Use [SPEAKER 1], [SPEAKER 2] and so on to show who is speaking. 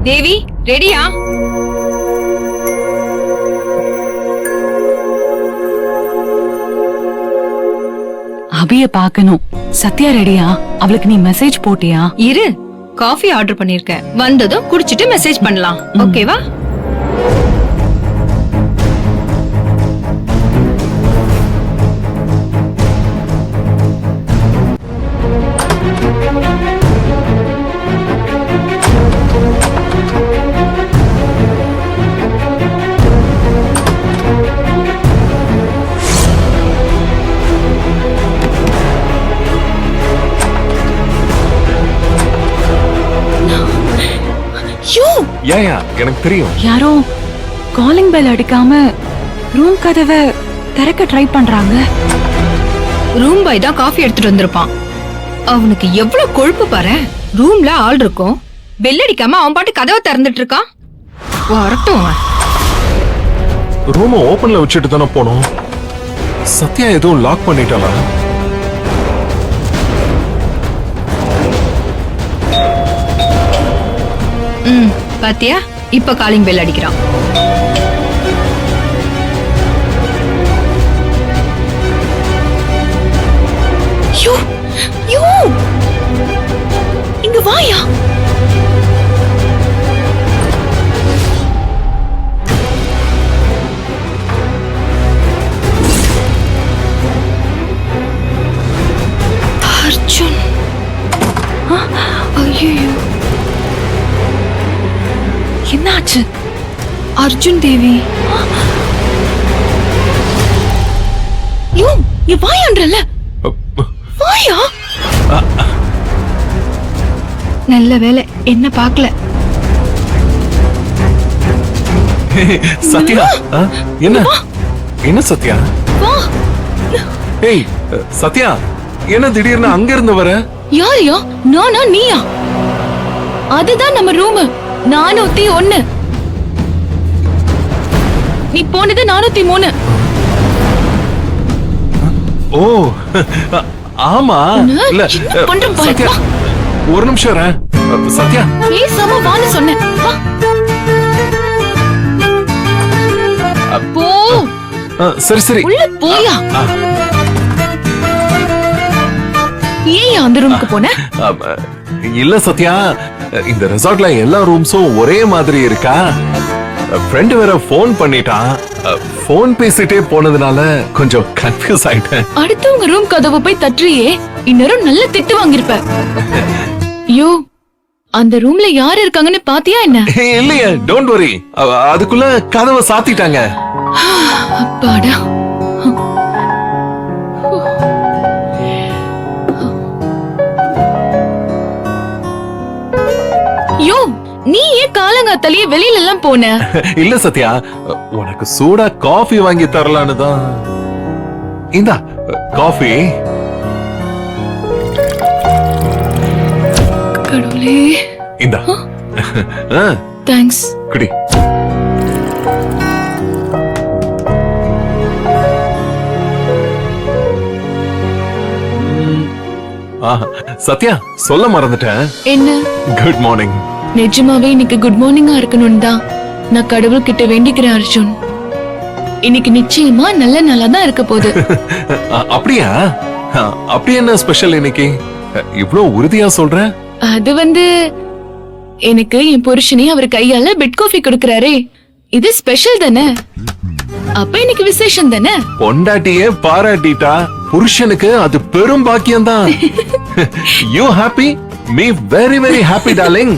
[SPEAKER 1] தேவி ரெடியா?
[SPEAKER 2] அபிய பாக்கணும். சத்யா ரெடியா? அவளுக்கு நீ மெசேஜ் போட்டியா?
[SPEAKER 1] இரு, காஃபி ஆர்டர் பண்ணிருக்கேன். வந்ததும் குடிச்சிட்டு மெசேஜ் பண்ணலாம். ஓகேவா?
[SPEAKER 3] எனக்கு தெரியும்.
[SPEAKER 2] யாரோ காலிங் பெல் அடிக்காம ரூம் கதவை திறக்க ட்ரை பண்றாங்க.
[SPEAKER 1] ரூம் பாய் தான் காஃபி எடுத்துட்டு வந்திருப்பான். அவனுக்கு எவ்வளவு கொழுப்பு பாரு. ரூம்ல ஆள் இருக்கும், பெல் அடிக்காம அவன் பாட்டு கதவை திறந்துட்டு இருக்கான். வரட்டும்.
[SPEAKER 3] ரூம் ஓபன்ல வச்சுட்டு தானே போனோம். சத்யா எதுவும் லாக் பண்ணிட்டாளா?
[SPEAKER 1] பாத்தியா, இப்ப காலிங் பெல் அடிக்கிறான்.
[SPEAKER 2] இங்க வாயா.
[SPEAKER 1] அர்ஜுன். ஐயோ,
[SPEAKER 2] என்னாச்சு?
[SPEAKER 1] அர்ஜுன் தேவி.
[SPEAKER 2] யோ, நீ வாயான்றல. வாயா.
[SPEAKER 1] நல்ல வேலை என்ன பாக்கல.
[SPEAKER 3] சத்யா, என்ன என்ன சத்யா? ஏய் சத்யா, என்ன திடீர்னு அங்க இருந்து வர?
[SPEAKER 2] யாரையா? நானா நீயா? அதுதான் நம்ம ரூம் 401. நீ போனது 403.
[SPEAKER 3] ஓ ஆமா. இல்ல
[SPEAKER 2] பண்றேன் பாரு.
[SPEAKER 3] சத்யா, ஒரு நிமிஷம் இரு. சத்யா,
[SPEAKER 2] பேசாம வான்னு சொன்னேன். போ.
[SPEAKER 3] சரி சரி
[SPEAKER 2] உள்ள போயா. ஏன் அந்த ரூமுக்கு போன?
[SPEAKER 3] இல்ல சத்யா, இந்த ரெசார்ட்ல எல்லா ரூம்ஸும் ஒரே மாதிரி இருக்கா. ஃப்ரெண்ட் வேற போன் பண்ணிட்டான். போன் பேசிட்டே போனதுனால கொஞ்சம் கன்ஃபியூஸ் ஆயிட்டேன்.
[SPEAKER 2] அடுத்தவங்க ரூம் கதவு போய் தட்டுறியே, இன்னரும் நல்ல திட்டு வாங்கிருப்ப. யோ, அந்த ரூம்ல யார் இருக்காங்கன்னு பாத்தியா என்ன?
[SPEAKER 3] இல்லையே, டோன்ட் வரி. அதுக்குள்ள கதவை சாத்திட்டாங்க.
[SPEAKER 2] அப்பாடா. யோ, நீ ஏன் காலங்காத்தாலேயே வெளியில எல்லாம் போன?
[SPEAKER 3] இல்ல சத்யா, உனக்கு சூடா காஃபி வாங்கி தரலான்னு தான். இந்தா காஃபி.
[SPEAKER 2] கடவுளே.
[SPEAKER 3] இந்தா.
[SPEAKER 2] தேங்க்ஸ்.
[SPEAKER 3] குடி. சத்யா, சொல்ல மறந்துட்டேன்.
[SPEAKER 2] என்ன?
[SPEAKER 3] Good morning.
[SPEAKER 2] நிஜமாவே இன்னைக்கு குட் மார்னிங்கா இருக்கணும் தான் நான் கடவுள் கிட்ட வேண்டிக்கிறேன் அர்ஜுன். இன்னைக்கு நிச்சயமா நல்ல நாளா தான் இருக்க போகுது.
[SPEAKER 3] அப்படியா? அப்படி என்ன ஸ்பெஷல் இன்னைக்கு? இவ்ளோ உறுதியா சொல்ற?
[SPEAKER 2] அது எனக்கு என் புருஷனே அவர் கையால பெட் காஃபி கொடுக்கறாரே, இது ஸ்பெஷல் தானே. அப்ப இன்னைக்கு விசேஷம் தானே.
[SPEAKER 3] பொண்டாட்டியே பாராட்டிட்டா புருஷனுக்கு அது பெரும் பாக்கியம் தான். You happy? Me very very happy darling.